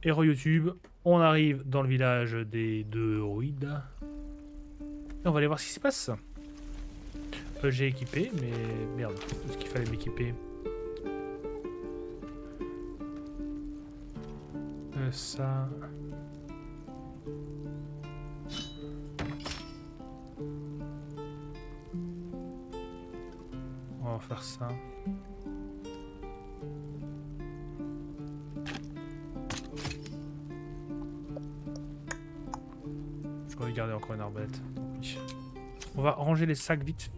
Héros YouTube, on arrive dans le village des deux druides. Et on va aller voir ce qui se passe. J'ai équipé, mais merde, est-ce qu'il fallait m'équiper? Ça... On va faire ça. Je vais garder encore une arbalète. On va ranger les sacs vite.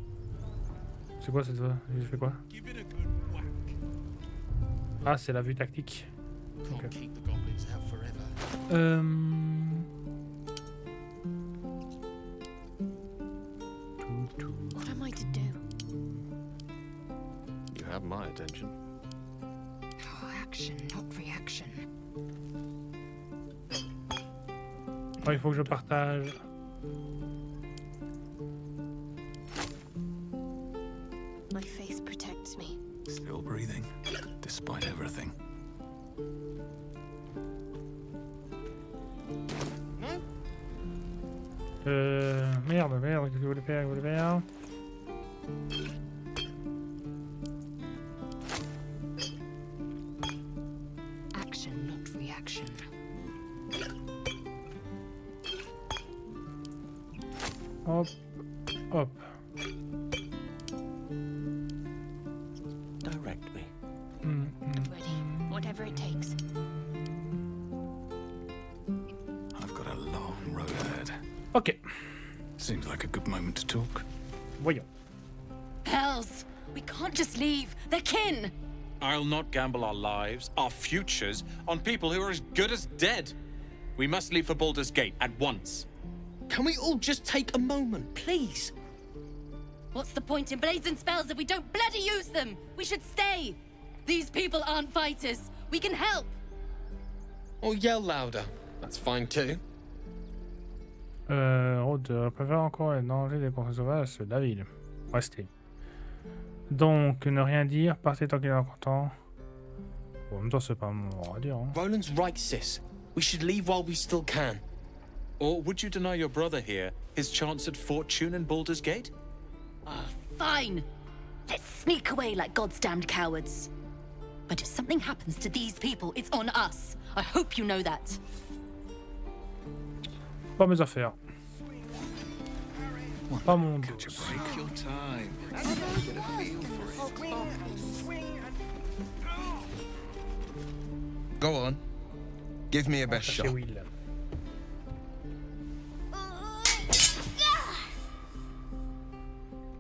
C'est quoi cette voie? Je fais quoi? Ah, c'est la vue tactique. Okay. What am I to do? You have my attention. Oh, action, not reaction. Oh, il faut que je partage. My faith protects me. Still breathing, despite everything. Merde, qu'est-ce que je voulais faire, Action, not reaction. Hop, hop. Direct me. Ready, whatever it takes. I've got a long road ahead. Ok, Seems like a good moment to talk. voyons. Hells! We can't just leave. They're kin! I'll not gamble our lives, our futures, on people who are as good as dead. We must leave for Baldur's Gate at once. Can we all just take a moment, please? What's the point in blazing spells if we don't bloody use them? We should stay! These people aren't fighters. We can help! Or yell louder. That's fine too. Rodeur préfère encore les dangers des courses sauvages ceux de la ville. Restez. Donc, ne rien dire, partez tant qu'il est encore temps. Bon, en même temps, c'est pas mon mot à dire. Hein. Roland's right, sis. We should leave while we still can. Or would you deny your brother here his chance at fortune in Baldur's Gate? Fine! Let's sneak away like God's damned cowards. But if something happens to these people, it's on us. I hope you know that. Pas mes affaires. Pas mon dos. Take your time. Get a feel for it. Go on. Give me a best shot. Will.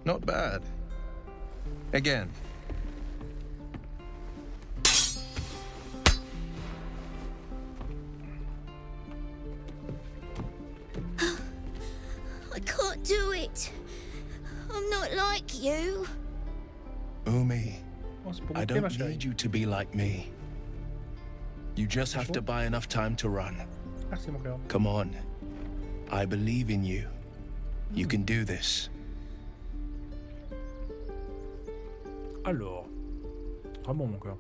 Not bad. Again. I can't do it. I'm not like you. Umi, Oh, c'est pour I goûter, don't ma chérie. need you to be like me. You just have to buy enough time to run. Merci, mon cœur. Come on. I believe in you. You can do this. Alors. Ah bon, mon cœur.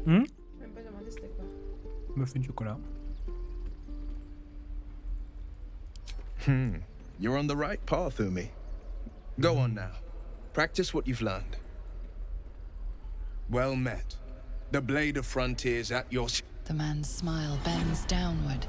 Même pas demandé c'était quoi. Muffin de chocolat. You're on the right path, Umi. Go on now. Practice what you've learned. Well met. The blade of frontiers at your... The man's smile bends downward,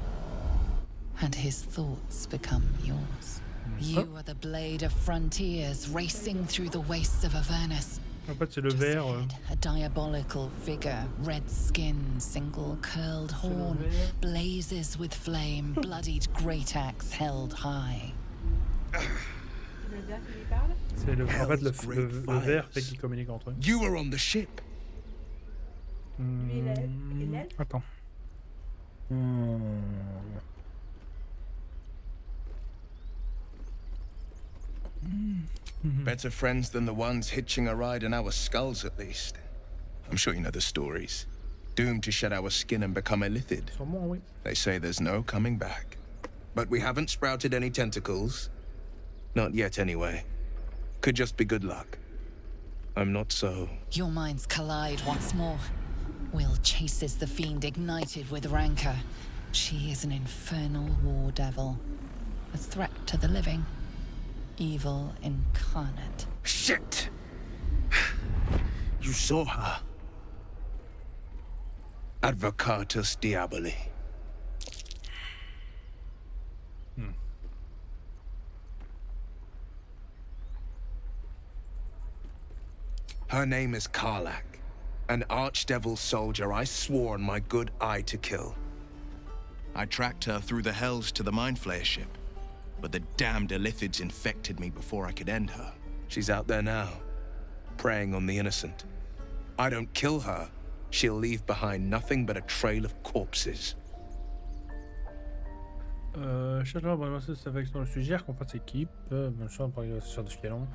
and his thoughts become yours. You are the blade of frontiers racing through the wastes of Avernus. En fait, c'est le Just vert. ahead, a diabolical figure, red skin, single curled horn, blazes with flame, bloodied great axe held high. Le gars qui lui parle. C'est le, en fait, le vert fait qu'ils communiquent entre eux. You were on the ship. Lui et l'elfe. Attends. Better friends than the ones hitching a ride in our skulls, at least. I'm sure you know the stories. Doomed to shed our skin and become illithid. Sûrement, oui. They say there's no coming back. But we haven't sprouted any tentacles. Not yet, anyway. Could just be good luck. I'm not so. Your minds collide once more. Will chases the fiend ignited with rancor. She is an infernal war devil. A threat to the living. Evil incarnate. Shit! You saw her. Advocatus Diaboli. Her name is Karlak, an archdevil soldier I swore on my good eye to kill. I tracked her through the hells to the Mind Flayer ship, but the damned Illithids infected me before I could end her. She's out there now, preying on the innocent. I don't kill her, she'll leave behind nothing but a trail of corpses. Chacun va lancer sa faction le suggère qu'on fasse équipe. Bonne chance pour arriver sur l'escalon.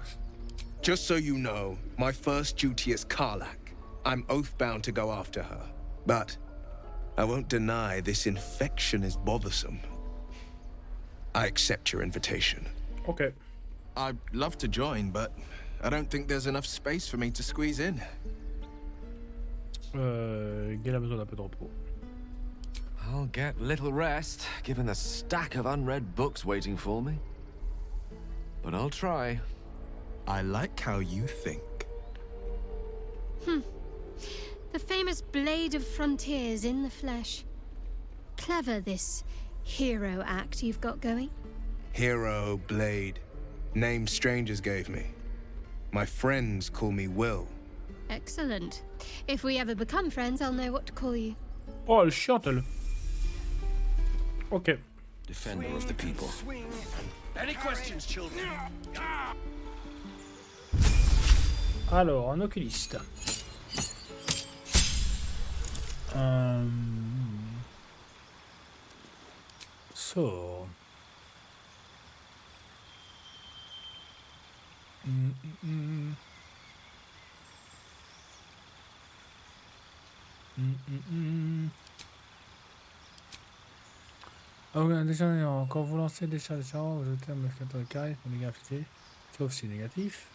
Just so you know, my first duty is Karlak. I'm oath-bound to go after her. But I won't deny this infection is bothersome. I accept your invitation. Ok. I'd love to join, but I don't think there's enough space for me to squeeze in. Gaël a besoin d'un peu de repos. I'll get little rest, given the stack of unread books waiting for me. But I'll try. I like how you think. The famous Blade of Frontiers in the flesh. Clever, this hero act you've got going. Hero, Blade. Name strangers gave me. My friends call me Will. Excellent. If we ever become friends, I'll know what to call you. Oh, elle chante, elle. Ok. Defender of the people. Any questions, children? Alors, un oculiste. So. Quand vous lancez des charges de char, vous jetez un modificateur de charisme pour dégâts infligés, sauf si négatif.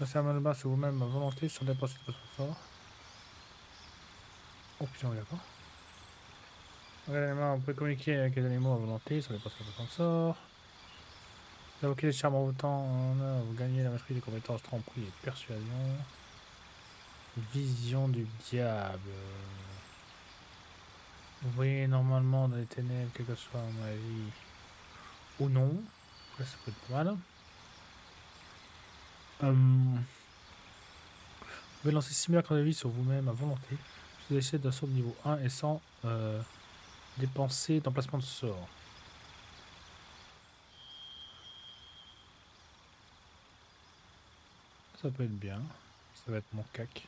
Lancez un mal bas sur vous-même à volonté sur des postes de votre sort. Oh putain, d'accord. Regardez les mains, vous pouvez communiquer avec les animaux à volonté sur les postes de votre sort. Vous invoquez les charmes en votant en heure, vous gagnez la maîtrise des compétences tromperie et persuasion. Vision du diable. Vous voyez normalement dans les ténèbres, quel que soit mon avis, ou non. Là, ça peut être pas mal. Vous pouvez lancer 6000 accords de vie sur vous-même à volonté. Vous essayez d'un saut de niveau 1 et sans dépenser d'emplacement de sort. Ça peut être bien. Ça va être mon cac.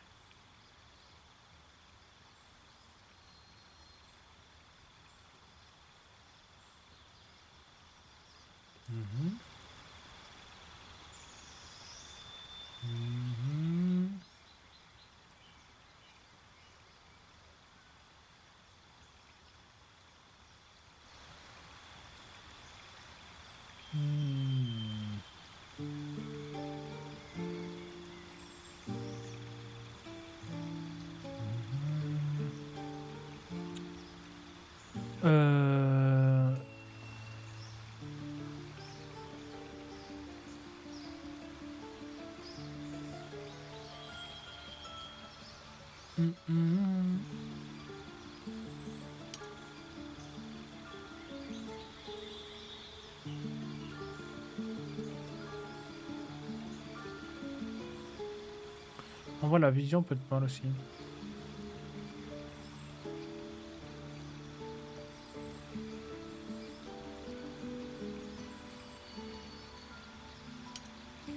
On voit la vision peut être mal aussi.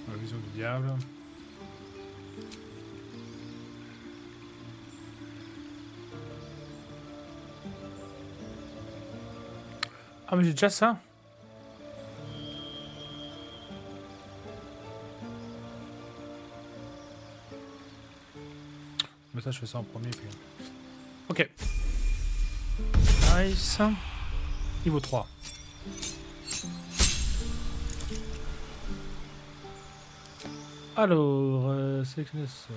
La vision du diable. Ah mais j'ai déjà ça. Mais ça je fais ça en premier puis... Ok. Nice. Niveau 3. Alors, sélectionner sort.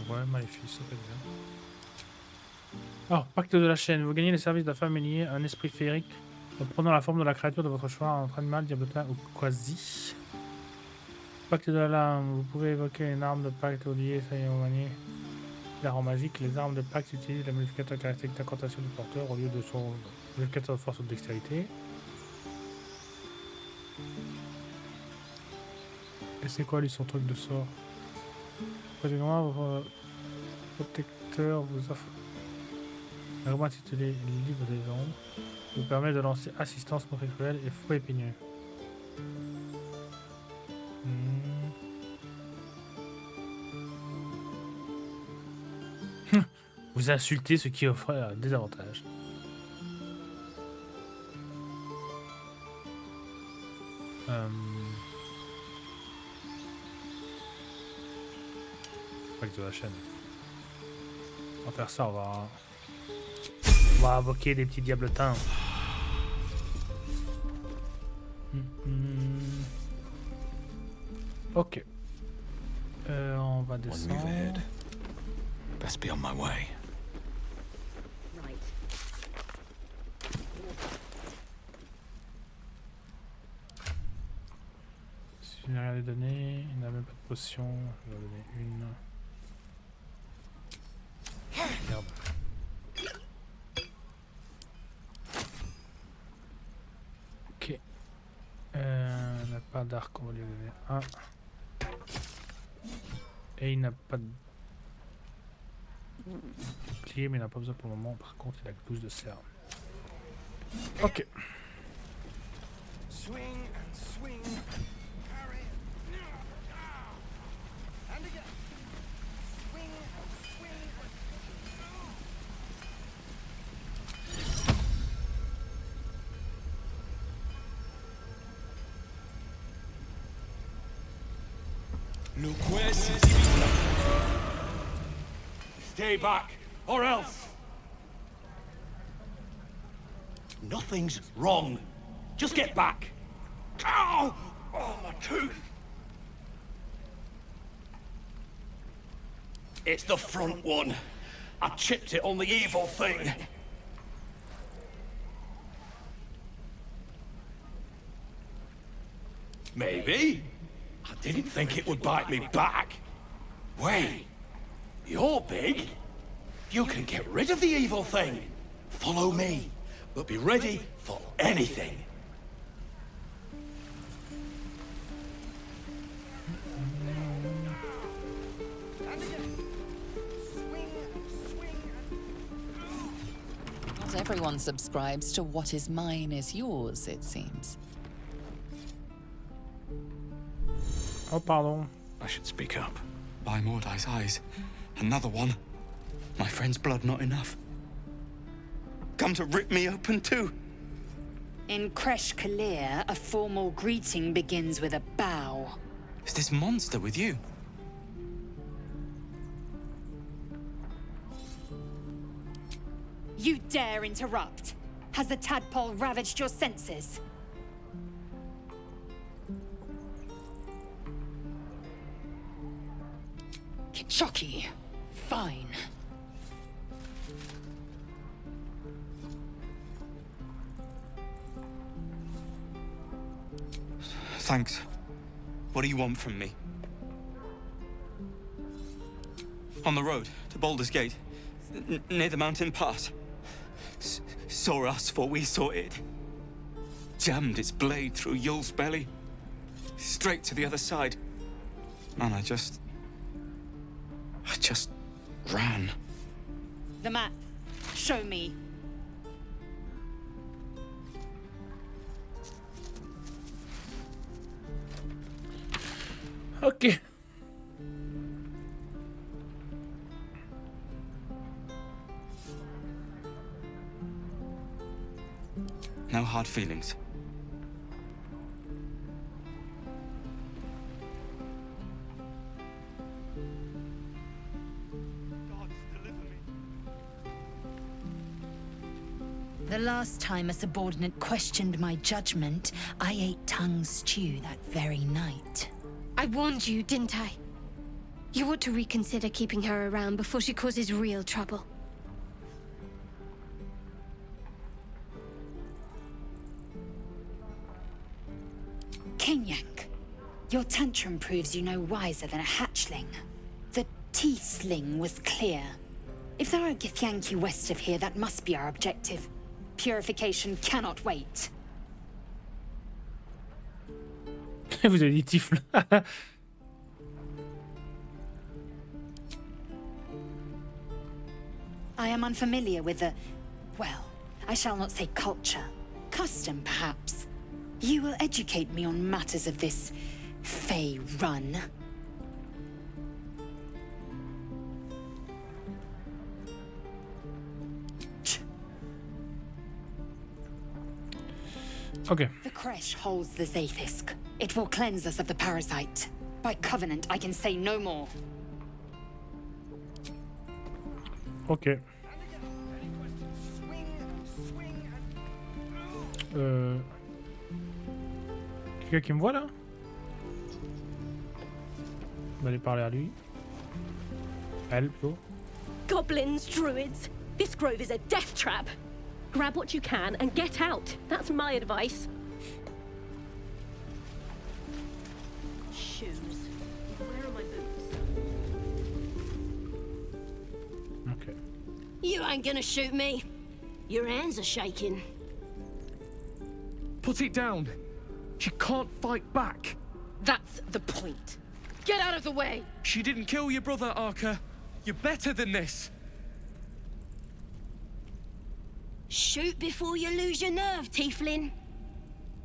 Ouais, maléfice, ça fait bien. Alors, pacte de la chaîne. Vous gagnez les services d'un familier, un esprit féerique, en prenant la forme de la créature de votre choix, entre animal, diablotin ou quasi. Pacte de la lame. Vous pouvez évoquer une arme de pacte oubliée, ça y est, vous gagnez l'arme magique. Les armes de pacte utilisent le modificateur caractéristique d'incantation du porteur au lieu de son modificateur de force ou de dextérité. Et c'est quoi lui son truc de sort? Précisément, votre protecteur vous offre un roman intitulé Livre des ombres, vous permet de lancer assistance cruelle et fouet épineux. Vous insultez ce qui offre des avantages. Pacte de la chaîne. On va faire ça, on va invoquer des petits diablotins. Ok. On va descendre. Best be on my way. Si je n'ai rien à donner, il n'a même pas de potion. Je vais en donner une. Merde. Ok. Il n'a pas d'arc, on va lui donner un. Et il n'a pas de bouclier, mais il n'a pas besoin pour le moment. Par contre, il a 12 de cerf. Ok. Swing and swing. Parry. And again. Swing and swing. Stay back, or else! Nothing's wrong. Just get back. Ow! Oh, my tooth! It's the front one. I chipped it on the evil thing. Maybe. I didn't think it would bite me back. Wait. You're big. You can get rid of the evil thing. Follow me, but be ready for anything. Not everyone subscribes to what is mine is yours, it seems. Oh, pardon. I should speak up. By Mordai's eyes, another one. My friend's blood not enough. Come to rip me open too. In Kresh Kalir, a formal greeting begins with a bow. Is this monster with you? You dare interrupt? Has the tadpole ravaged your senses? Kichoki. Fine. Thanks. What do you want from me? On the road to Baldur's Gate, near the mountain pass, saw us before we saw it. Jammed its blade through Yul's belly, straight to the other side. And I just ran. The map. Show me. Ok. No hard feelings. The last time a subordinate questioned my judgment, I ate tongue stew that very night. I warned you, didn't I? You ought to reconsider keeping her around before she causes real trouble. Kenyak, your tantrum proves you no wiser than a hatchling. The tiefling was clear. If there are a Githyanki west of here, that must be our objective. Purification cannot wait. Vous avez dit tifle. I am unfamiliar with the... well, I shall not say culture. Custom, perhaps. You will educate me on matters of this... Fey run. Okay. The creche holds the Zaithisk. It will cleanse us of the parasite. By covenant, I can say no more. Ok. Quelqu'un qui me voit là? On va aller parler à lui. Elle plutôt. Goblins, druids. This grove is a death trap. Grab what you can and get out. That's my advice. Shoes. Where are my boots? Okay. You ain't gonna shoot me. Your hands are shaking. Put it down. She can't fight back. That's the point. Get out of the way. She didn't kill your brother, Arca. You're better than this. Shoot before you lose your nerve, tiefling.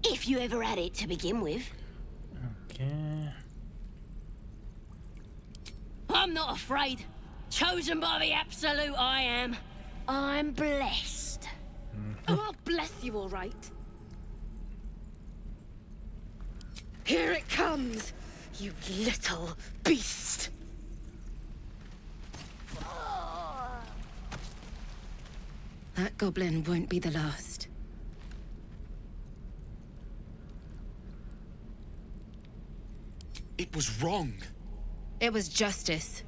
If you ever had it to begin with. Okay. I'm not afraid. Chosen by the Absolute, I am. I'm blessed. Oh, I'll bless you, all right. Here it comes, you little beast. That goblin won't be the last. It was wrong. It was justice.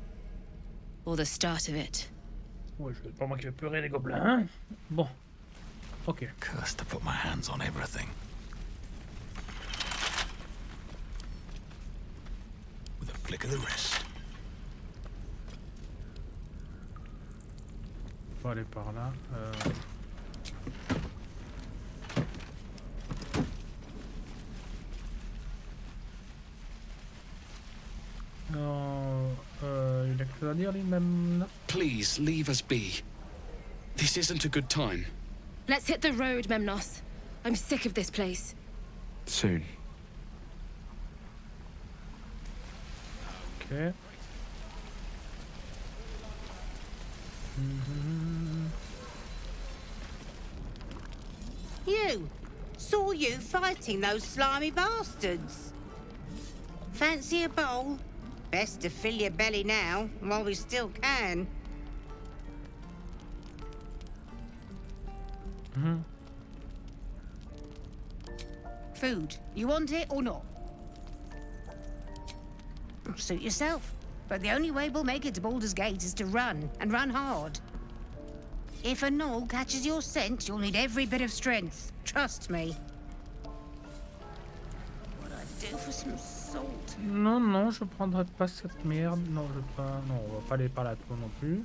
Or the start of it. Ouais, je vais pas moi qui vais pleurer les gobelins. Bon. Ok. Cursed to put my hands on everything. With a flick of the wrist. On va aller par là. Il a quelque chose à dire lui même là? Please, leave us be. This isn't a good time. Let's hit the road, Memnos. I'm sick of this place. Soon. Okay. You! Saw you fighting those slimy bastards. Fancy a bowl? Best to fill your belly now, while we still can. Food. You want it or not? Suit yourself. But the only way we'll make it to Baldur's Gate is to run, and run hard. If a gnoll catches your scent, you'll need every bit of strength. Trust me. What a do for some salt? Non, non, je prendrai pas cette merde. Non, je pas. Non, on va pas aller par là non plus.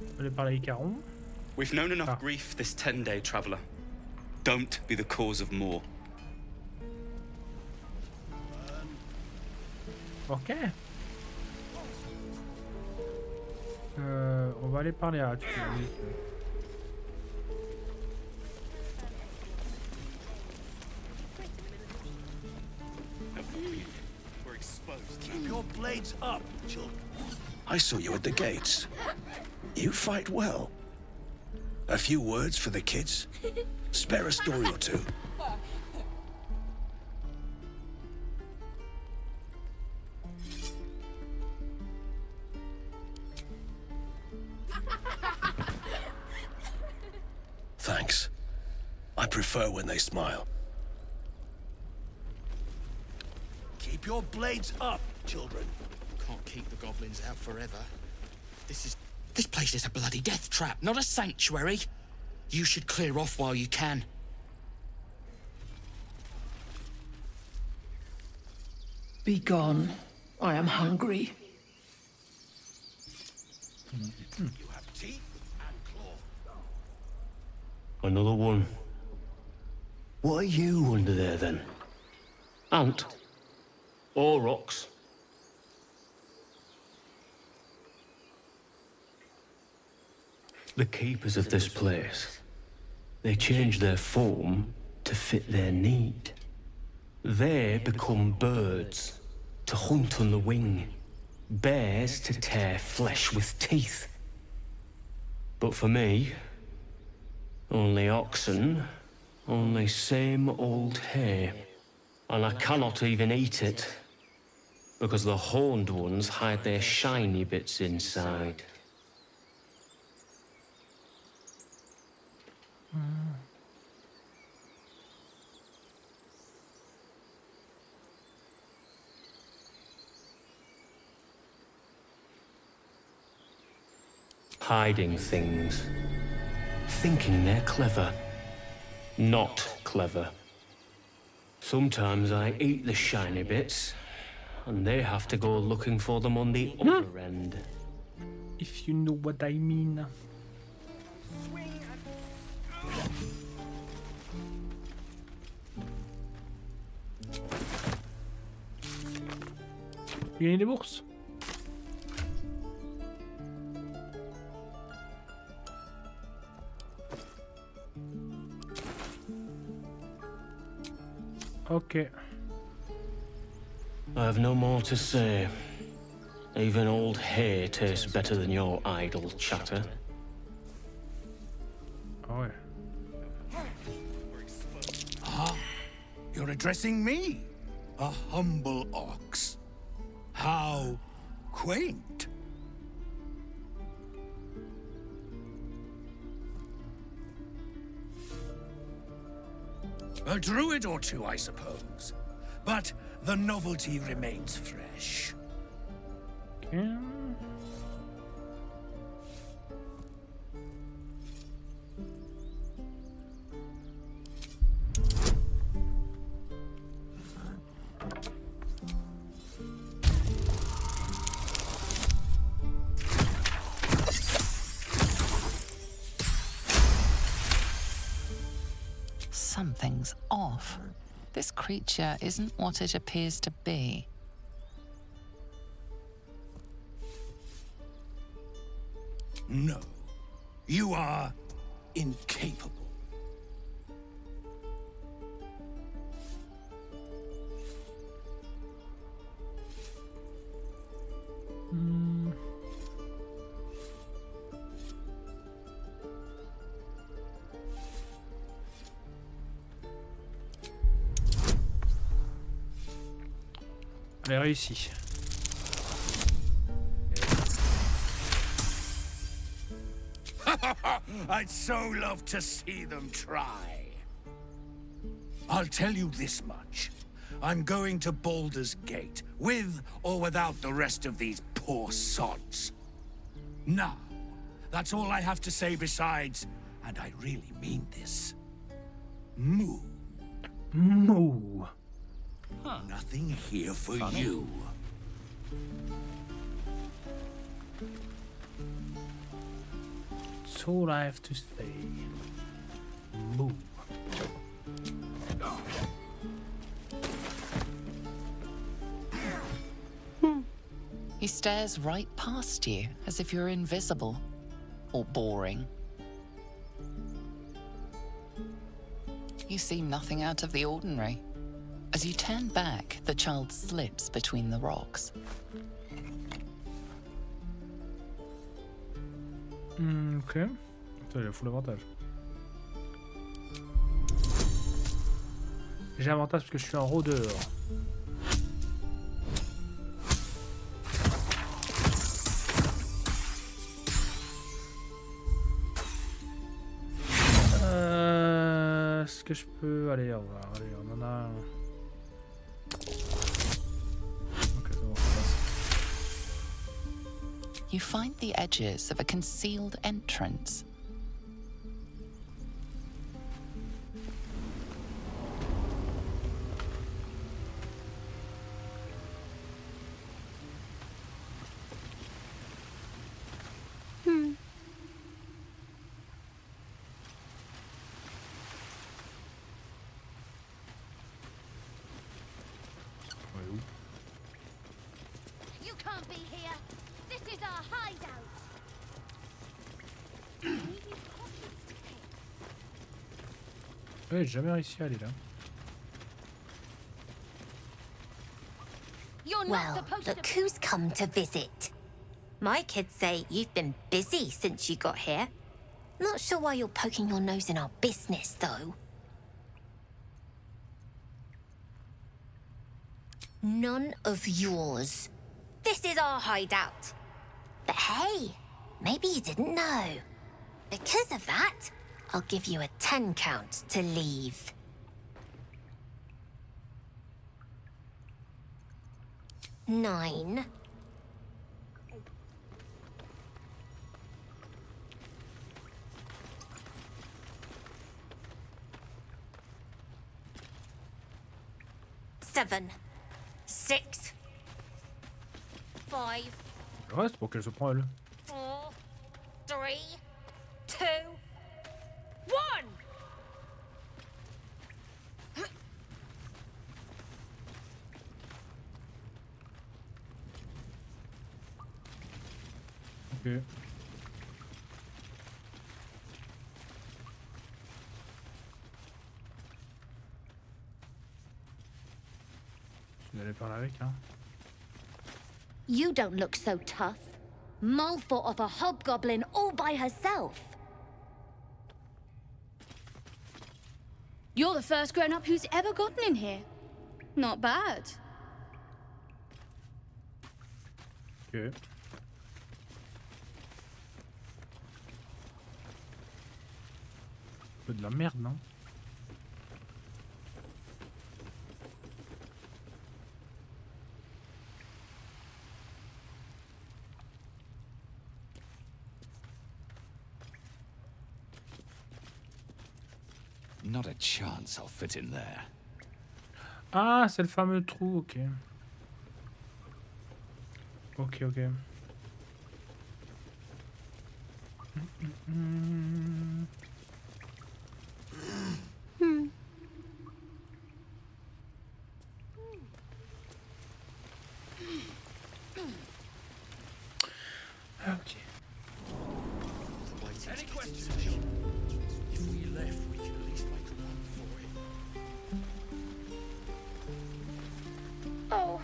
On va aller par là, Icaron. We've known enough grief this 10-day traveler. Don't be the cause of more. Ok. On va aller par là, tu m'as dit. Keep your blades up, children. I saw you at the gates. You fight well. A few words for the kids? Spare a story or two. Thanks. I prefer when they smile. Keep your blades up, children. Can't keep the goblins out forever. This place is a bloody death trap, not a sanctuary. You should clear off while you can. Be gone. I am hungry. You have teeth and claw. Another one. What are you under there, then? Ant? Or rocks? The keepers of this place, they change their form to fit their need. They become birds to hunt on the wing, bears to tear flesh with teeth. But for me, only oxen, only same old hay, and I cannot even eat it, because the horned ones hide their shiny bits inside. Hiding things. Thinking they're clever. Not clever. Sometimes I eat the shiny bits, and they have to go looking for them on the other end. If you know what I mean. Tu gagnes des bourses? Okay. I have no more to say. Even old hay tastes better than your idle chatter. Ah ouais. Ah, you're addressing me, a humble ox. How quaint. A druid or two, I suppose. But the novelty remains fresh. Okay. Something's off. This creature isn't what it appears to be. No, you are incapable. Elle est réussie. I'd so love to see them try. I'll tell you this much. I'm going to Baldur's Gate, with or without the rest of these poor sods. Now, that's all I have to say besides, and I really mean this, move. Moo. Nothing here for you. That's all I have to say. Moo. He stares right past you, as if you're invisible. Or boring. You seem nothing out of the ordinary. As you turn back, the child slips between the rocks. Ok. Putain, il a full avantage. J'ai avantage parce que je suis un rôdeur. Est-ce que je peux... Allez, on va... Allez, on en a un. Ok, c'est bon, ça passe. You find the edges of a concealed entrance. You can't be here. This is our hideout. Ouais, j'ai jamais réussi à aller là. You're not Well, supposed look to. who's come to visit. My kids say you've been busy since you got here. Not sure why you're poking your nose in our business, though. None of yours. This is our hideout. But hey, maybe you didn't know. Because of that, I'll give you a 10 count to leave. Nine. Seven. 6. 5. Le reste pour qu'elle se prend elle. 4. 3. 2. 1. Ok. Je vais aller par là avec, hein. You don't look so tough. Mull fought off a hobgoblin all by herself. You're the first grown-up who's ever gotten in here. Not bad. Ok. Un peu de la merde, non? Not a chance I'll fit in there. Ah, c'est le fameux trou, ok. Ok, ok. Ok. Any questions? If we left, we could at least make a run for it. Oh,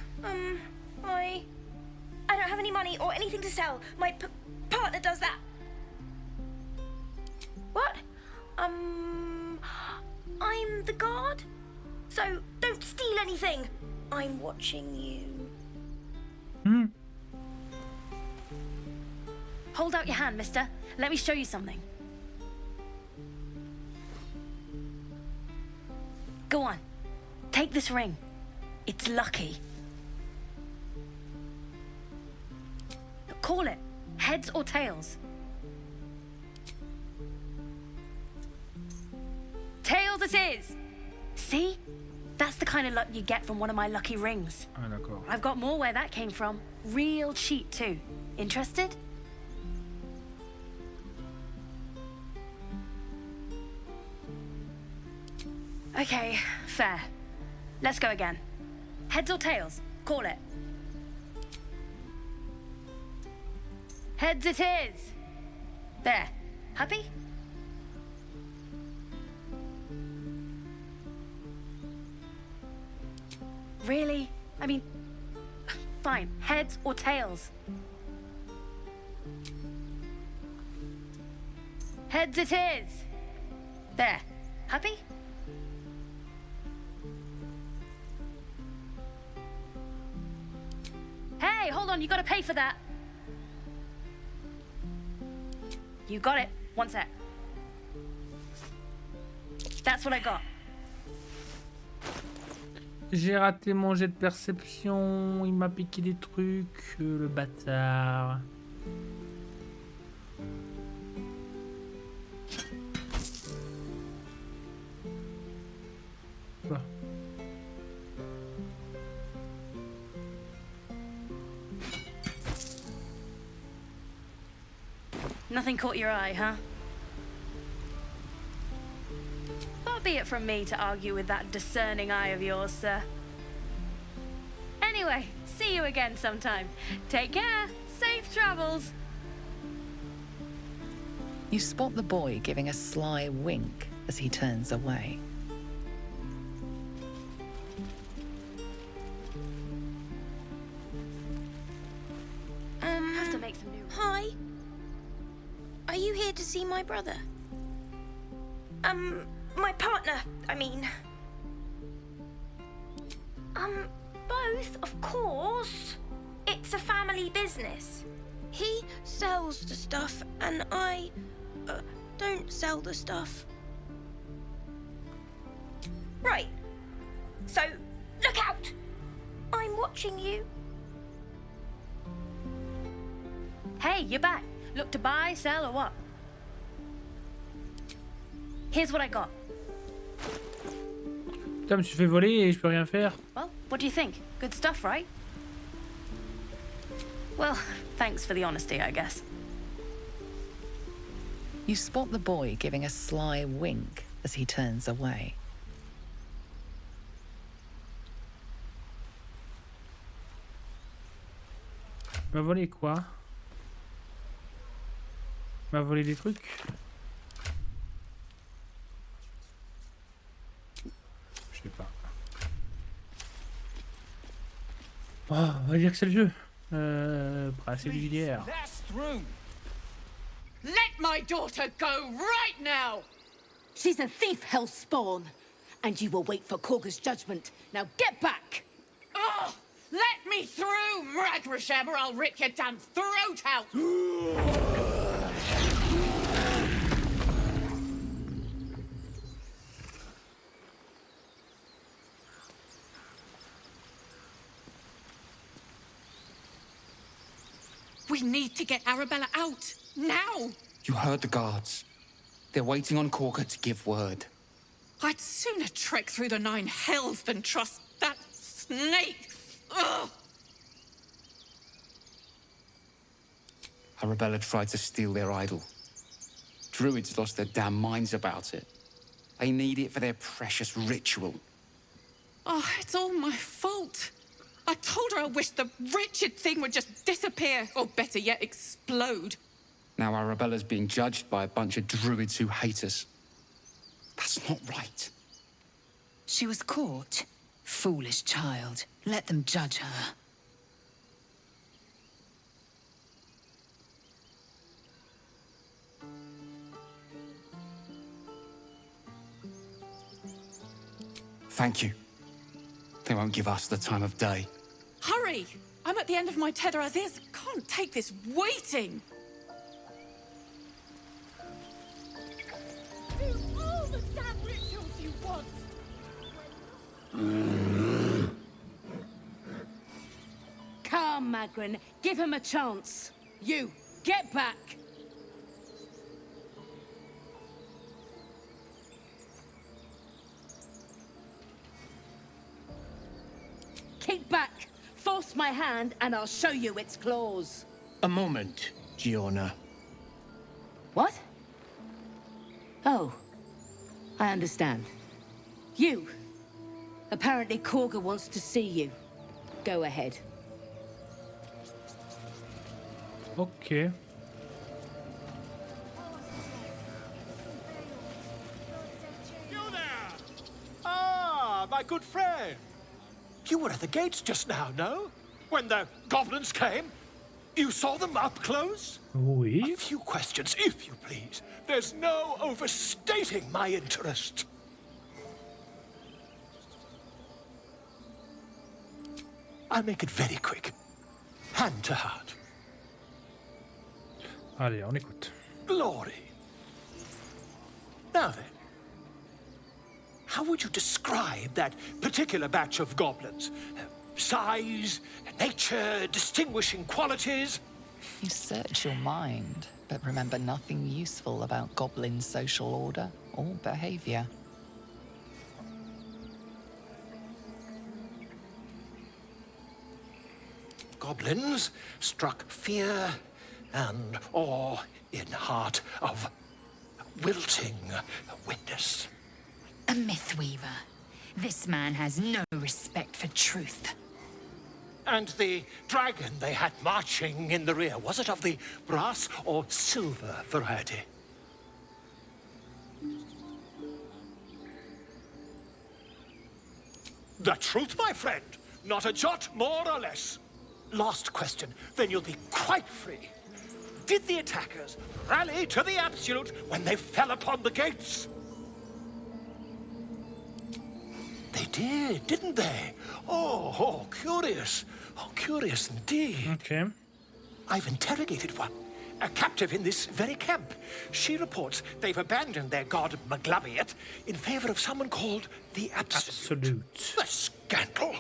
I don't have any money or anything to sell. My partner does that. What? I'm the guard. So don't steal anything. I'm watching you. Hold out your hand, mister. Let me show you something. Go on. Take this ring. It's lucky. Call it. Heads or tails? Tails it is! See? That's the kind of luck you get from one of my lucky rings. Ah, d'accord. I've got more where that came from. Real cheap, too. Interested? Okay, fair. Let's go again. Heads or tails? Call it. Heads it is. There. Happy? Really? I mean, fine. Heads or tails? Heads it is. There. Happy? Hey, hold on. You gotta pay for that. You got it. One sec. That's what I got. J'ai raté mon jet de perception. Il m'a piqué des trucs. Le bâtard. Quoi? Nothing caught your eye, huh? Far be it from me to argue with that discerning eye of yours, sir. Anyway, see you again sometime. Take care. Safe travels. You spot the boy giving a sly wink as he turns away. Have to make some new. Hi. Are you here to see my brother? My partner, I mean. Both, of course. It's a family business. He sells the stuff, and I don't sell the stuff. Right. So, look out! I'm watching you. Hey, you're back. Look to buy, sell, or what? Here's what I got. Putain, je me suis fait voler et je peux rien faire. Well, what do you think? Good stuff, right? Well, thanks for the honesty, I guess. You spot the boy giving a sly wink as he turns away. M'a volé quoi? M'a volé des trucs? Je sais pas. Oh, on va dire que c'est le jeu. Passer du Villiers. Let my daughter go right now! She's a thief, hellspawn. And you will wait for Korga's judgment. Now get back! Oh, let me through, Mragrasham, or I'll rip your damn throat out! We need to get Arabella out, now! You heard the guards. They're waiting on Korga to give word. I'd sooner trek through the 9 hells than trust that snake! Ugh! Arabella tried to steal their idol. Druids lost their damn minds about it. They need it for their precious ritual. Oh, it's all my fault. I told her I wished the wretched thing would just disappear, or better yet, explode. Now Arabella's being judged by a bunch of druids who hate us. That's not right. She was caught. Foolish child. Let them judge her. Thank you. They won't give us the time of day. Hurry! I'm at the end of my tether as is. Can't take this waiting. Do all the damn rituals you want! Come, Magrin. Give him a chance. You, get back! my hand and I'll show you its claws. A moment, Giona. What? Oh, I understand. You. Apparently Korga wants to see you. Go ahead. Ok. Ah, my good friend. You were at the gates just now, no? When the goblins came? You saw them up close? Oui. A few questions, if you please. There's no overstating my interest. I'll make it very quick. Hand to heart. Allez, on écoute. Glory. Now then, how would you describe that particular batch of goblins? Size, nature, distinguishing qualities? You search your mind, but remember nothing useful about goblin social order or behavior. Goblins struck fear and awe in heart of wilting witness. A mythweaver. This man has no respect for truth. And the dragon they had marching in the rear, was it of the brass or silver variety? The truth, my friend. Not a jot more or less. Last question, then you'll be quite free. Did the attackers rally to the absolute when they fell upon the gates? They did, didn't they? Oh, curious. Oh, curious indeed. Okay. I've interrogated one, a captive in this very camp. She reports they've abandoned their god Maglabiet in favor of someone called the Absolute. The scandal.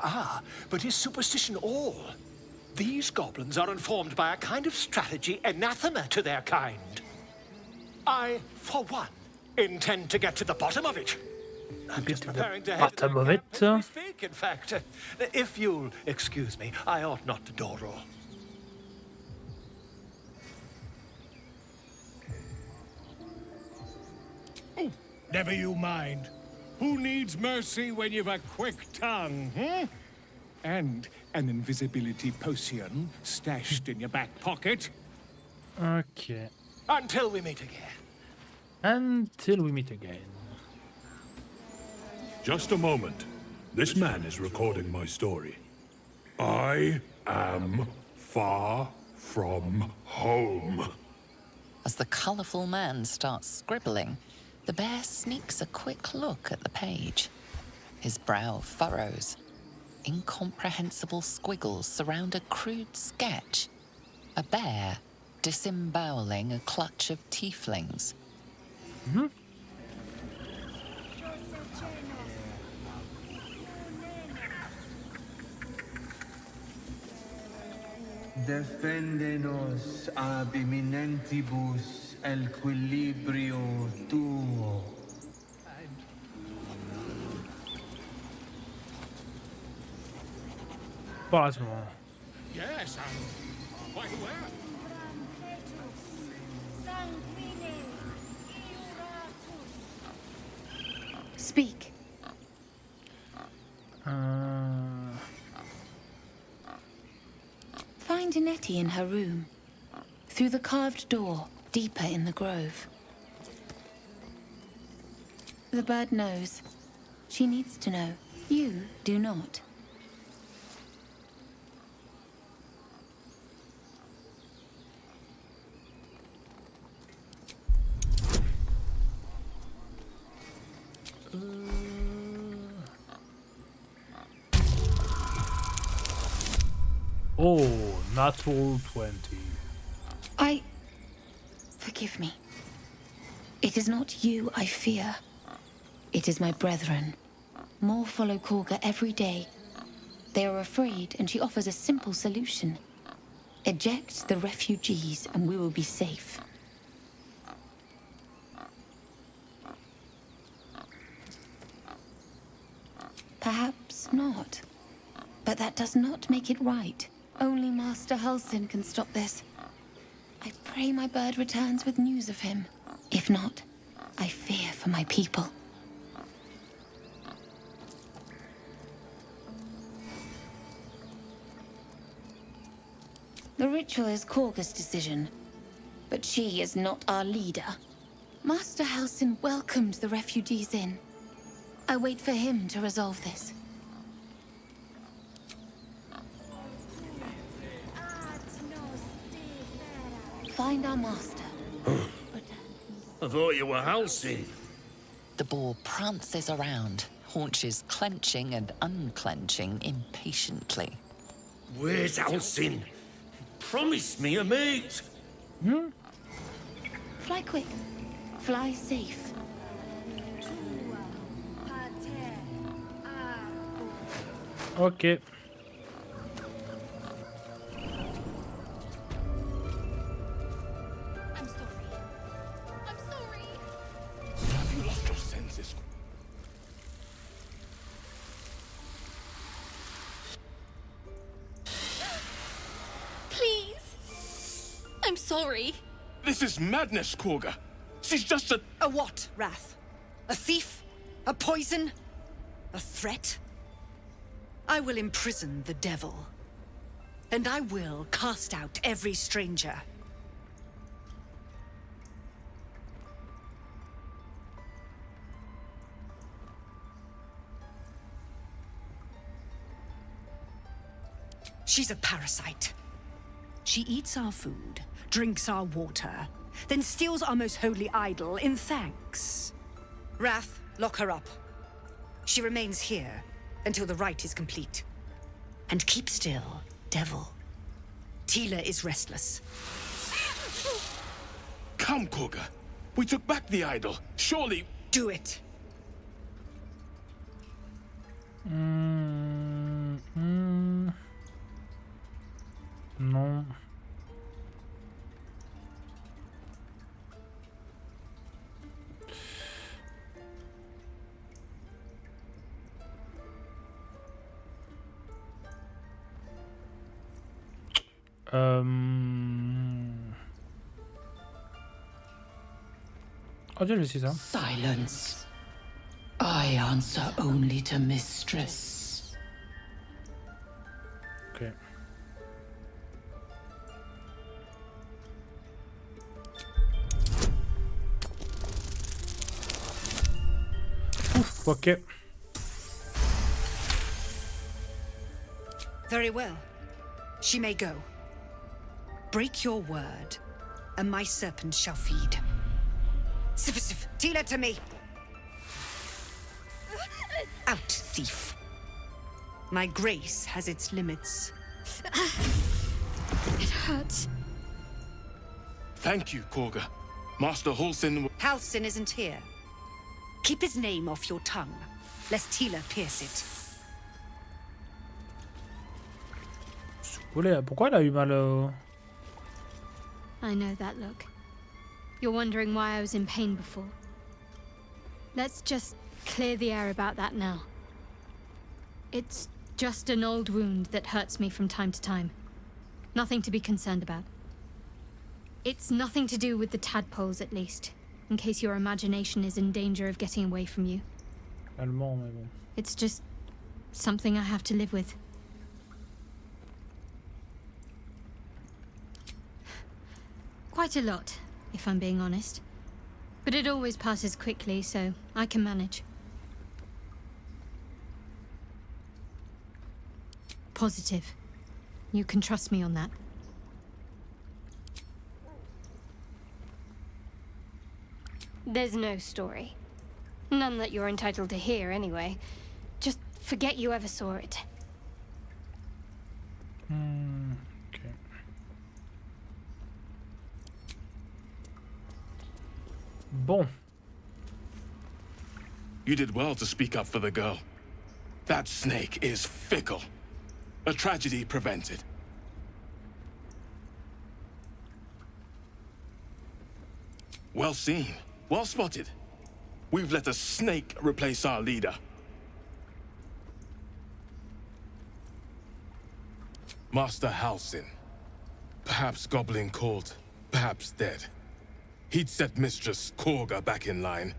Ah, but is superstition all? These goblins are informed by a kind of strategy anathema to their kind. I, for one, intend to get to the bottom of it. I'm just preparing to head to the camp as we speak, in fact. If you'll excuse me, I ought not to dawdle. Never you mind. Who needs mercy when you've a quick tongue, hmm? And an invisibility potion stashed in your back pocket. Okay. Until we meet again. Until we meet again. Just a moment. This man is recording my story. I am far from home. As the colourful man starts scribbling, the bear sneaks a quick look at the page. His brow furrows. Incomprehensible squiggles surround a crude sketch. A bear disemboweling a clutch of tieflings. Mm-hmm. Defendenos ab imminentibus equilibrio tuo. Pas à ce moment. Yes, I'm quite aware. Speak. Find Nettie in her room. Through the carved door, deeper in the grove. The bird knows. She needs to know. You do not. Oh, natural 20. Forgive me. It is not you I fear. It is my brethren. More follow Korga every day. They are afraid, and she offers a simple solution. Eject the refugees, and we will be safe. Perhaps not. But that does not make it right. Only Master Halsin can stop this. I pray my bird returns with news of him. If not, I fear for my people. The ritual is Korga's decision, but she is not our leader. Master Halsin welcomed the refugees in. I wait for him to resolve this. Find our master. I thought you were Halsin. The boar prances around, haunches clenching and unclenching impatiently. Where's Halsin? Promise me a mate. Fly quick. Fly safe. Ok. Have you lost your senses? Please. I'm sorry. This is madness, Korga. She's just a... A what, Wrath? A thief? A poison? A threat? I will imprison the devil. And I will cast out every stranger. She's a parasite. She eats our food, drinks our water, then steals our most holy idol in thanks. Wrath, lock her up. She remains here until the rite is complete. And keep still, devil. Tila is restless. Come, Korga. We took back the idol. Surely... Do it. Non. Oh, je laisse ça. Silence. I answer only to mistress. Ok. Ouf, ok. Very well. She may go. Break your word, and my serpent shall feed. Sif, Tila to me! Out, thief. My grace has its limits. It hurts. Thank you, Korga. Master Halsin... Halsin isn't here. Keep his name off your tongue, lest Tila pierce it. Pourquoi elle a eu mal I know that look. You're wondering why I was in pain before. Let's just clear the air about that now. It's just an old wound that hurts me from time to time. Nothing to be concerned about. It's nothing to do with the tadpoles, at least, in case your imagination is in danger of getting away from you. Allemand, mais bon. It's just something I have to live with. Quite a lot, if I'm being honest. But it always passes quickly, so I can manage. Positive. You can trust me on that. There's no story. None that you're entitled to hear, anyway. Just forget you ever saw it. Okay. Bon. You did well to speak up for the girl. That snake is fickle. A tragedy prevented. Well seen. Well spotted. We've let a snake replace our leader. Master Halsin. Perhaps goblin caught, perhaps dead. He'd set Mistress Korga back in line.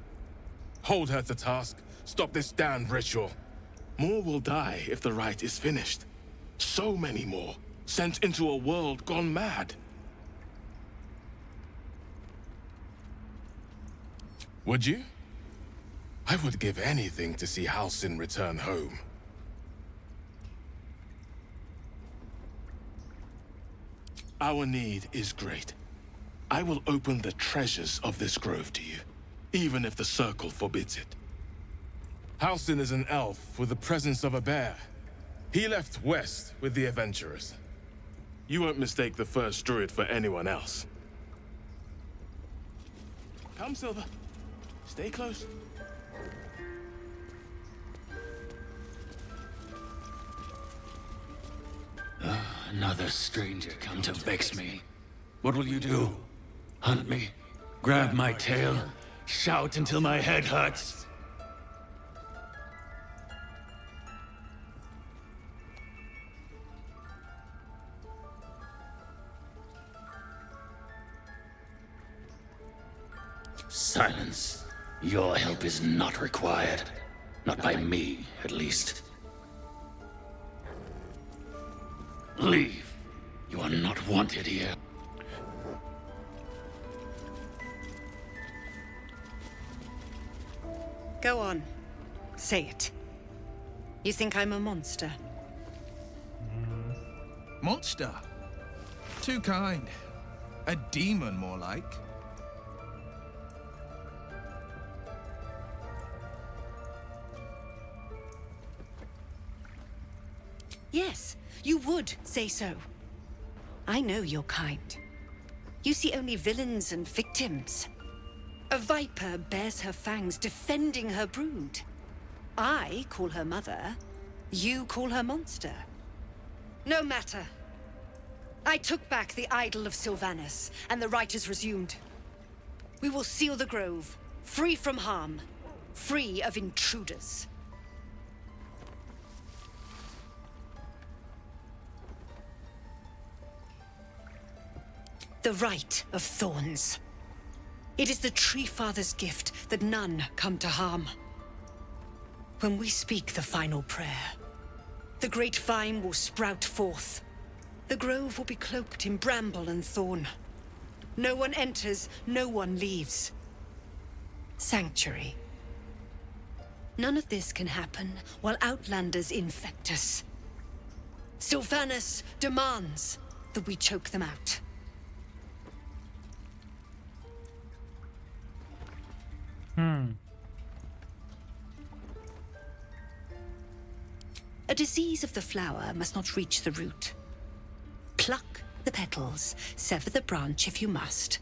Hold her to task, stop this damned ritual. More will die if the rite is finished. So many more, sent into a world gone mad. Would you? I would give anything to see Halsin return home. Our need is great. I will open the treasures of this grove to you, even if the Circle forbids it. Halsin is an elf with the presence of a bear. He left west with the adventurers. You won't mistake the first druid for anyone else. Come, Silver. Stay close. Another stranger come to vex me. What will you do? Hunt me? Grab my tail? Shout until my head hurts? Silence. Your help is not required. Not by me, at least. Leave. You are not wanted here. Go on. Say it. You think I'm a monster? Monster? Too kind. A demon, more like. Yes, you would say so. I know your kind. You see only villains and victims. A viper bears her fangs defending her brood. I call her mother. You call her monster. No matter. I took back the idol of Sylvanas, and the rite is resumed. We will seal the grove, free from harm, free of intruders. The Rite of Thorns. It is the Tree Father's gift that none come to harm. When we speak the final prayer, the great vine will sprout forth. The grove will be cloaked in bramble and thorn. No one enters, no one leaves. Sanctuary. None of this can happen while Outlanders infect us. Sylvanas demands that we choke them out. A disease of the flower must not reach the root. Pluck the petals, sever the branch if you must,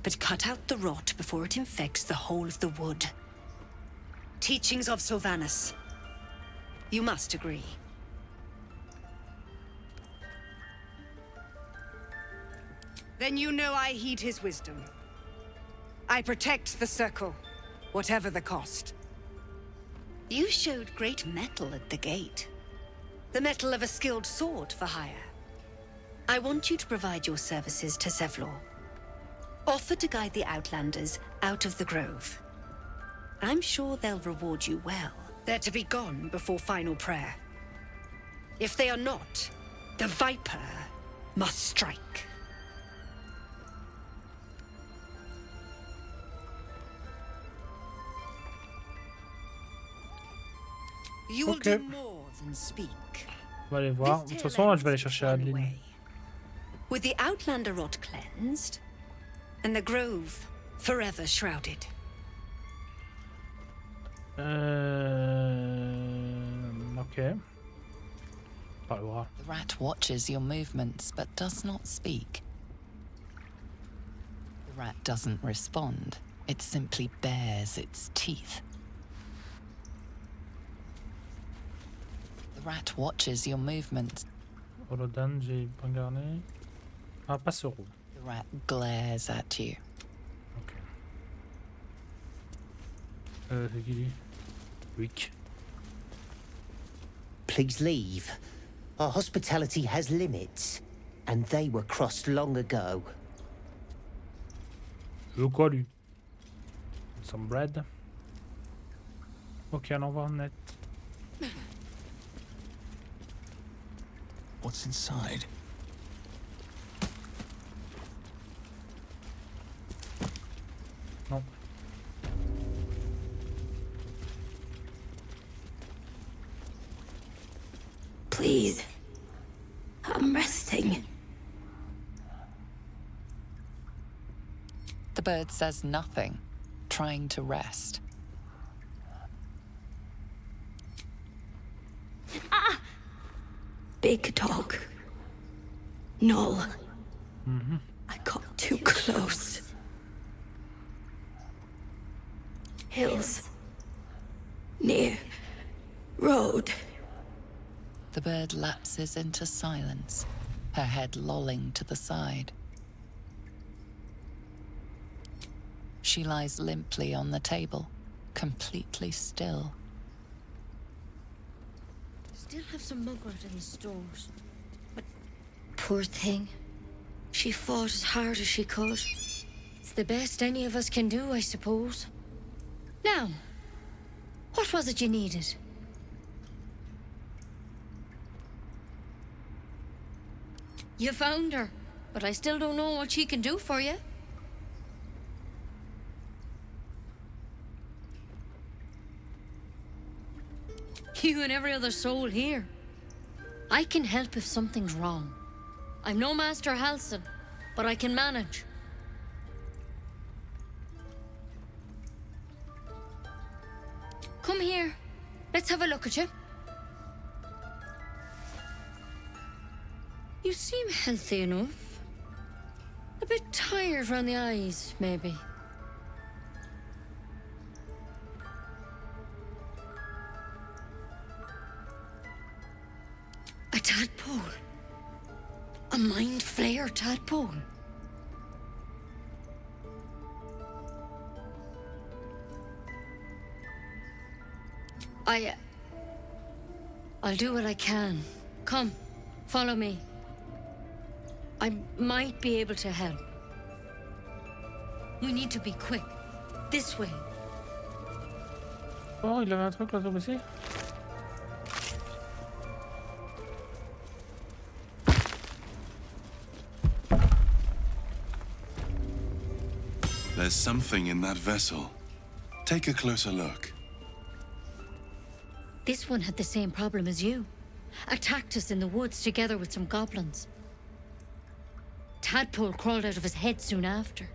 but cut out the rot before it infects the whole of the wood. Teachings of Sylvanas. You must agree. Then you know I heed his wisdom. I protect the Circle, whatever the cost. You showed great mettle at the gate. The mettle of a skilled sword for hire. I want you to provide your services to Zevlor. Offer to guide the Outlanders out of the grove. I'm sure they'll reward you well. They're to be gone before final prayer. If they are not, the Viper must strike. You will do more than speak. On va aller voir. De toute façon, là, je vais aller chercher Adeline. With the Outlander rot cleansed, and the grove forever shrouded. Ok. Pas le voir. The rat watches your movements but does not speak. The rat doesn't respond. It simply bares its teeth. The rat watches your movements. Holodan, j'ai pas regardé. Ah, passereau. The rat glares at you. Ok. C'est qui lui? Rick. Please leave. Our hospitality has limits, and they were crossed long ago. Le quoi, lui? Some bread. Ok, allons voir net. What's inside? Non. Please. I'm resting. The bird says nothing, trying to rest. Ah! Big dog. Null. I got too close. Hills. Near. Road. The bird lapses into silence, her head lolling to the side. She lies limply on the table, completely still. Still have some mugwort in the stores. But poor thing. She fought as hard as she could. It's the best any of us can do, I suppose. Now, what was it you needed? You found her, but I still don't know what she can do for you. You and every other soul here. I can help if something's wrong. I'm no Master Halsin, but I can manage. Come here. Let's have a look at you. You seem healthy enough. A bit tired around the eyes, maybe. A tadpole. A mind flayer tadpole. I'll do what I can. Come, follow me. I might be able to help. We need to be quick. This way. Oh, il avait un truc là-dedans aussi. There's something in that vessel. Take a closer look. This one had the same problem as you. Attacked us in the woods together with some goblins. Tadpole crawled out of his head soon after.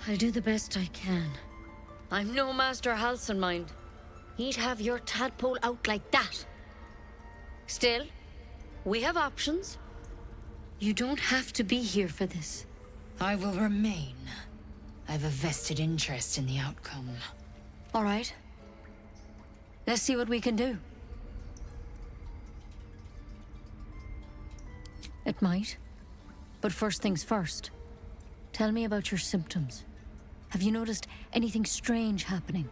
I'll do the best I can. I'm no Master Halsin, mind. He'd have your tadpole out like that. Still, we have options. You don't have to be here for this. I will remain. I have a vested interest in the outcome. All right. Let's see what we can do. It might. But first things first. Tell me about your symptoms. Have you noticed anything strange happening?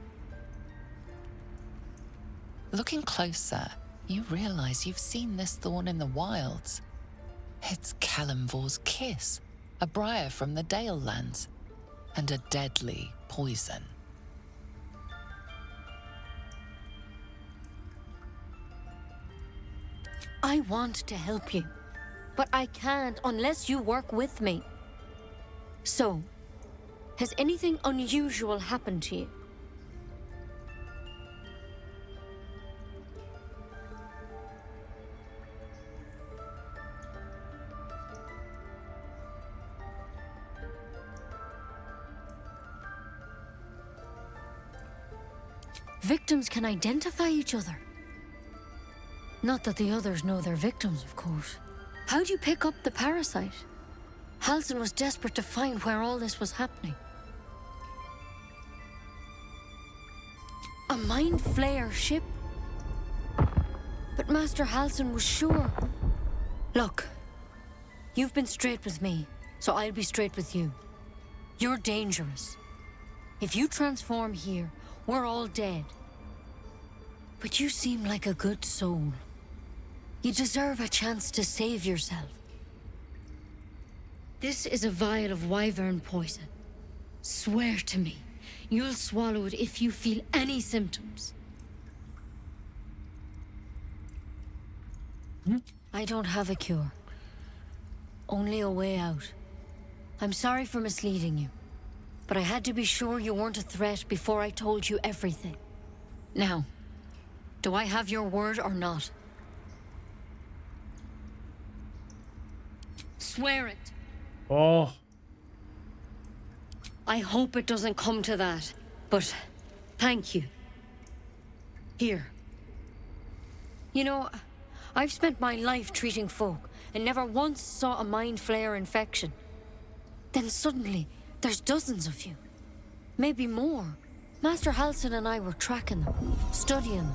Looking closer, you realize you've seen this thorn in the wilds. It's Kalimvor's kiss, a briar from the Dale lands, and a deadly poison. I want to help you, but I can't unless you work with me. So, has anything unusual happened to you? Victims can identify each other. Not that the others know they're victims, of course. How'd you pick up the parasite? Halsin was desperate to find where all this was happening. A Mind Flayer ship? But Master Halsin was sure. Look, you've been straight with me, so I'll be straight with you. You're dangerous. If you transform here, we're all dead. But you seem like a good soul. You deserve a chance to save yourself. This is a vial of wyvern poison. Swear to me, you'll swallow it if you feel any symptoms. I don't have a cure. Only a way out. I'm sorry for misleading you, but I had to be sure you weren't a threat before I told you everything. Now, do I have your word or not? Swear it. Oh. I hope it doesn't come to that, but thank you. Here. You know, I've spent my life treating folk and never once saw a Mind Flayer infection. Then suddenly, there's dozens of you. Maybe more. Master Halsin and I were tracking them, studying them,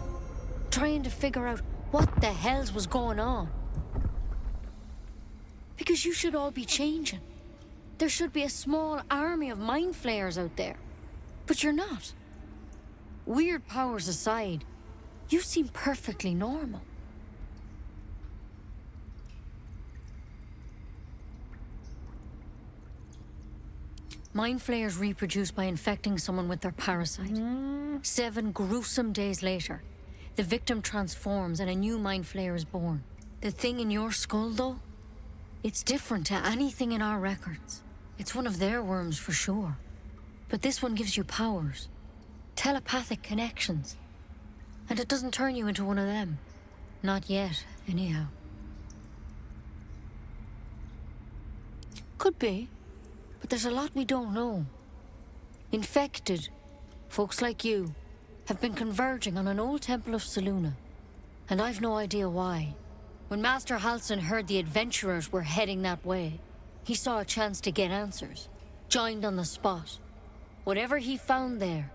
trying to figure out what the hells was going on. Because you should all be changing. There should be a small army of Mind Flayers out there. But you're not. Weird powers aside, you seem perfectly normal. Mind Flayers reproduce by infecting someone with their parasite. 7 gruesome days later, the victim transforms and a new Mind Flayer is born. The thing in your skull, though? It's different to anything in our records. It's one of their worms for sure. But this one gives you powers. Telepathic connections. And it doesn't turn you into one of them. Not yet, anyhow. Could be. But there's a lot we don't know. Infected, folks like you, have been converging on an old temple of Selûne. And I've no idea why. When Master Halsin heard the adventurers were heading that way, he saw a chance to get answers. Joined on the spot. Whatever he found there,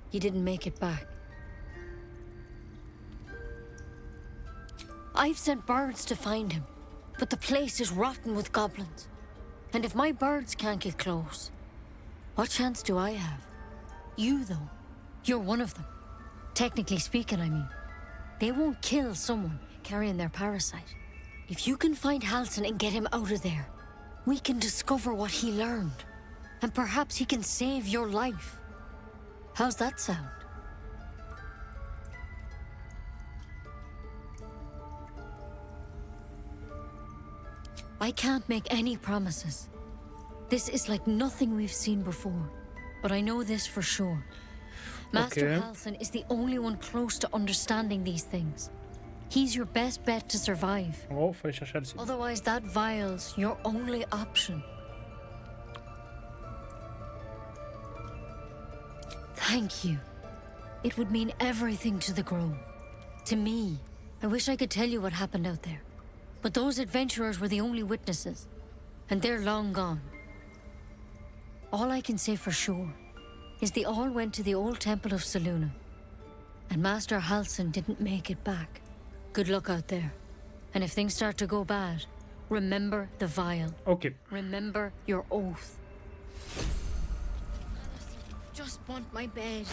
he didn't make it back. I've sent birds to find him, but the place is rotten with goblins. And if my birds can't get close, what chance do I have? You, though, you're one of them. Technically speaking, I mean. They won't kill someone carrying their parasite. If you can find Halsin and get him out of there, we can discover what he learned. And perhaps he can save your life. How's that sound? I can't make any promises. This is like nothing we've seen before. But I know this for sure. Master Halsin is the only one close to understanding these things. He's your best bet to survive. Oh, faut aller chercher Halsin. Otherwise, that vial's your only option. Thank you. It would mean everything to the Grove. To me. I wish I could tell you what happened out there. But those adventurers were the only witnesses. And they're long gone. All I can say for sure is they all went to the old temple of Selûne. And Master Halsin didn't make it back. Good luck out there. And if things start to go bad, remember the vial. Okay. Remember your oath. Just want my bed.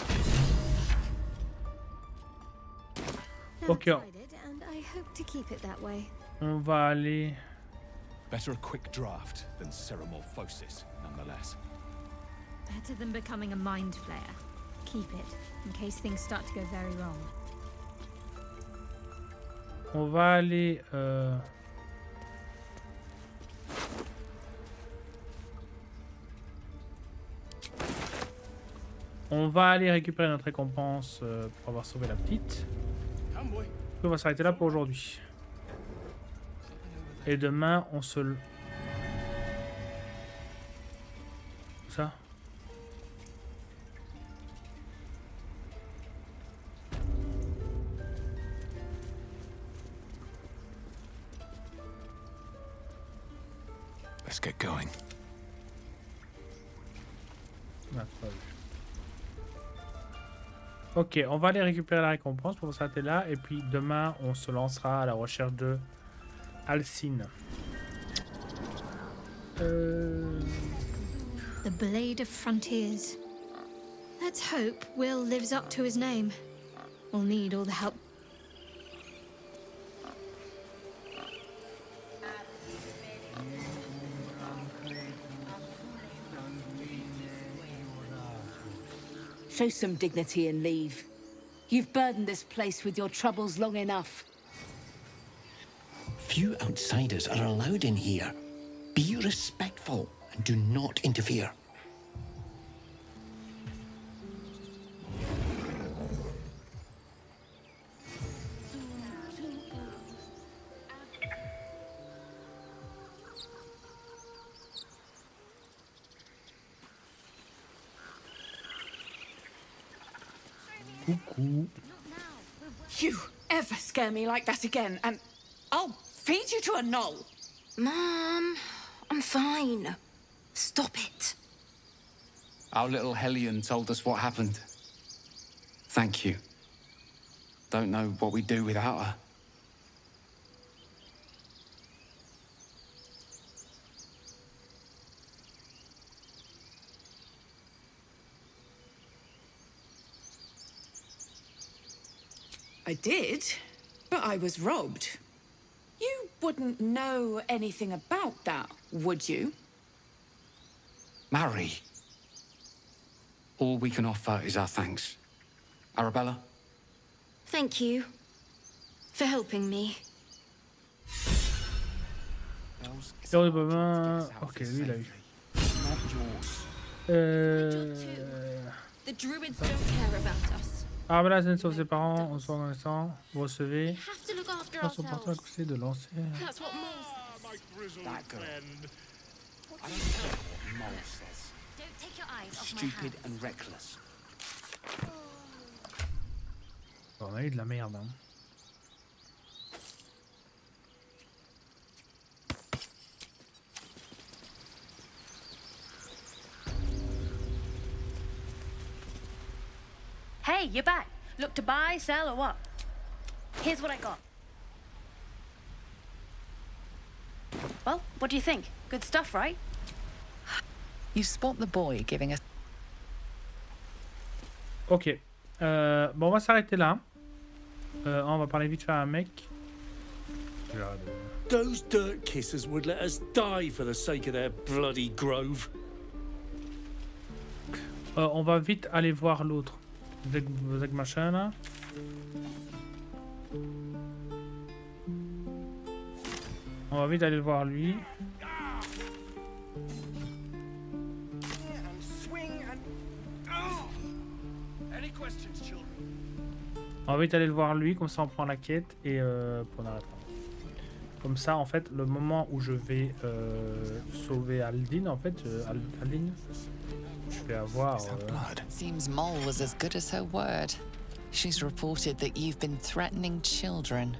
Okay. And I hope to keep it that way. On va aller. Better a quick draft than ceremorphosis, nonetheless. Better than becoming a Mind Flayer. Keep it, in case things start to go very wrong. On va aller. On va aller récupérer notre récompense pour avoir sauvé la petite. Puis on va s'arrêter là pour aujourd'hui. Et demain, on se... Ça ? Let's get going. Ah, c'est pas vu. Ok, on va aller récupérer la récompense pour s'arrêter là. Et puis demain, on se lancera à la recherche de Alcine. The Blade of Frontiers. Let's hope Will lives up to his name. We'll need all the help. Show some dignity and leave. You've burdened this place with your troubles long enough. Few outsiders are allowed in here. Be respectful and do not interfere. Coucou. You ever scare me like that again, and I'll feed you to a knoll. Mom, I'm fine. Stop it. Our little Hellion told us what happened. Thank you. Don't know what we'd do without her. I did, but I was robbed. You wouldn't know anything about that, would you? Marry. All we can offer is our thanks. Arabella? Thank you for helping me. Heure de Bovin. Ok, lui il a eu. The Druides don't care about us. Arabella sauve ses parents en s'en reconnaissant. Vous recevez. We have to look after Dans son portrait à ourselves. côté de lancer. That's what Mole says. That girl. I don't care what Mole says. Don't take your eyes off my Stupid hands. and reckless. On a eu de la merde. Hein. Hey, you're back. Look to buy, sell, or what? Here's what I got. Well, what do you think? Good stuff, right? You spot the boy giving a... Ok. Bon, on va s'arrêter là. On va parler vite fait à un mec. Those dirt kissers would let us die for the sake of their bloody grove. On va vite aller voir l'autre. Zeg machin là. On va vite aller voir lui. On va vite aller le voir lui, comme ça on prend la quête et pour on arrêtera. Comme ça en fait le moment où je vais sauver Aldine en fait, Aldine, je vais avoir... Seems Mole was as good as her word. She's reported that you've been threatening children.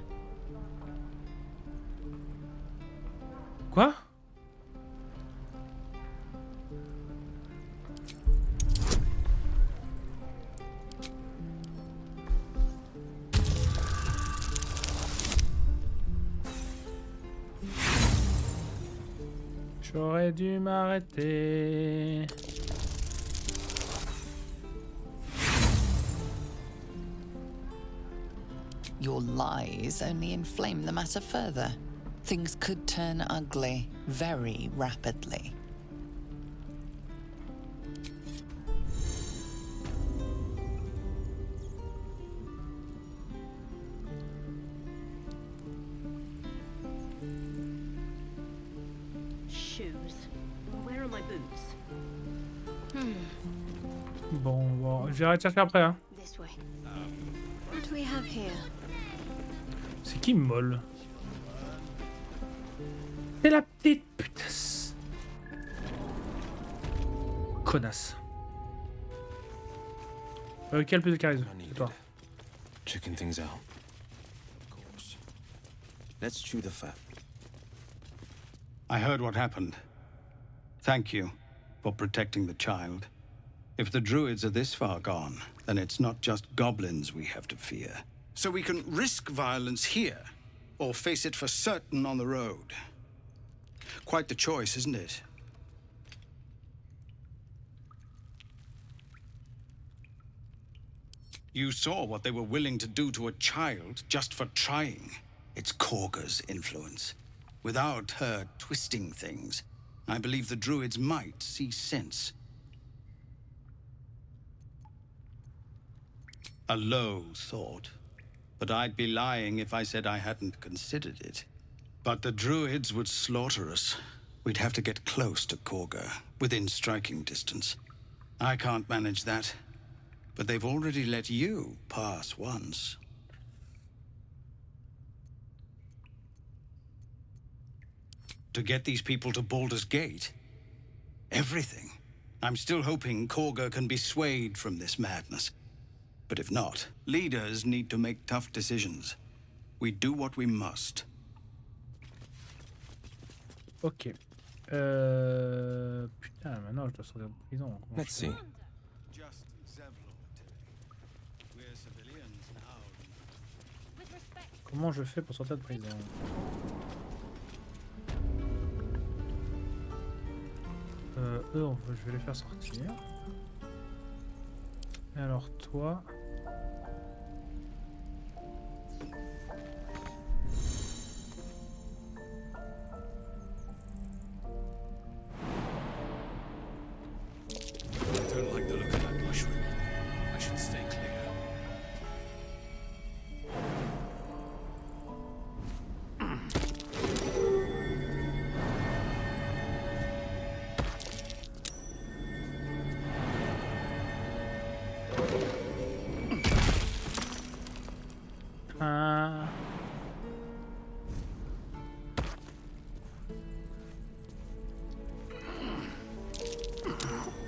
Quoi? J'aurais dû m'arrêter. Your lies only inflame the matter further. Things could turn ugly very rapidly. Shoes. Where are my boots? Bon, j'irai chercher après. Hein. This way. What do we have here? C'est qui Molle? C'est la petite putasse. Connasse. Quel plus de charisme? C'est toi. Checking things out. Of course. Let's chew the fat. I heard what happened. Thank you for protecting the child. If the Druids are this far gone, then it's not just goblins we have to fear. So we can risk violence here, or face it for certain on the road. Quite the choice, isn't it? You saw what they were willing to do to a child just for trying. It's Korga's influence. Without her twisting things, I believe the Druids might see sense. A low thought, but I'd be lying if I said I hadn't considered it. But the Druids would slaughter us. We'd have to get close to Korga, within striking distance. I can't manage that. But they've already let you pass once. To get these people to Baldur's Gate? Everything. I'm still hoping Korga can be swayed from this madness. But if not, leaders need to make tough decisions. We do what we must. Ok. Putain, maintenant je dois sortir de prison. Let's see. Comment je fais pour sortir de prison? Je vais les faire sortir. Et alors toi... I don't like the look of that mushroom. I should stay clear.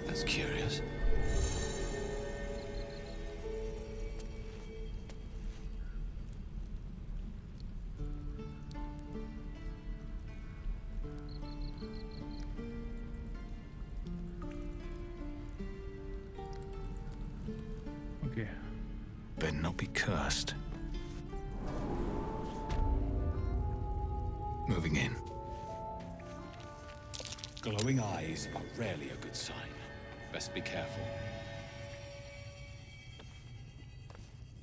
That's curious. Ok. Better not be cursed. Moving in. Glowing eyes are rarely a good sign. Best be careful.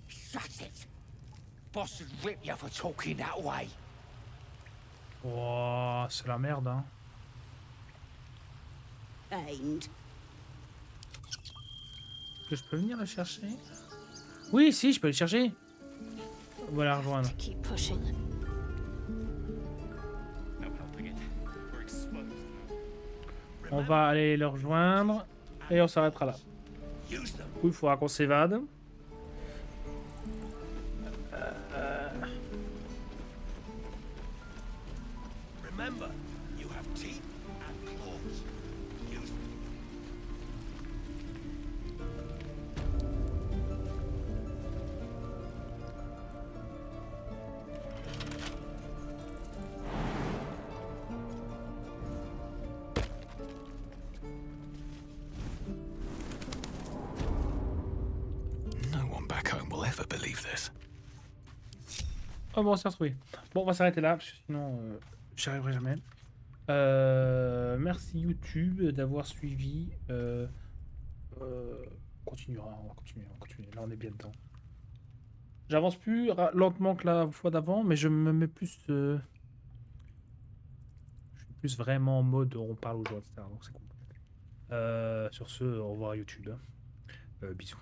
Shut it! Boss would rip you for talking that way. Oh, c'est la merde, hein. And Que je peux venir le chercher? Oui, si, je peux le chercher. On va la rejoindre. Keep pushing. On va aller le rejoindre et on s'arrêtera là. Du coup, il faudra qu'on s'évade. Remember, you have teeth and claws. Use them. No one back home will ever believe this. Oh bon, on s'est retrouvé. Bon, on va s'arrêter là, parce que sinon, j'y arriverai jamais. Merci YouTube d'avoir suivi. On continuera, on va continuer. Là, on est bien dedans. J'avance plus lentement que la fois d'avant, mais je me mets plus... je suis plus vraiment en mode on parle aux gens, etc. Donc c'est cool. Sur ce, au revoir YouTube. Bisous.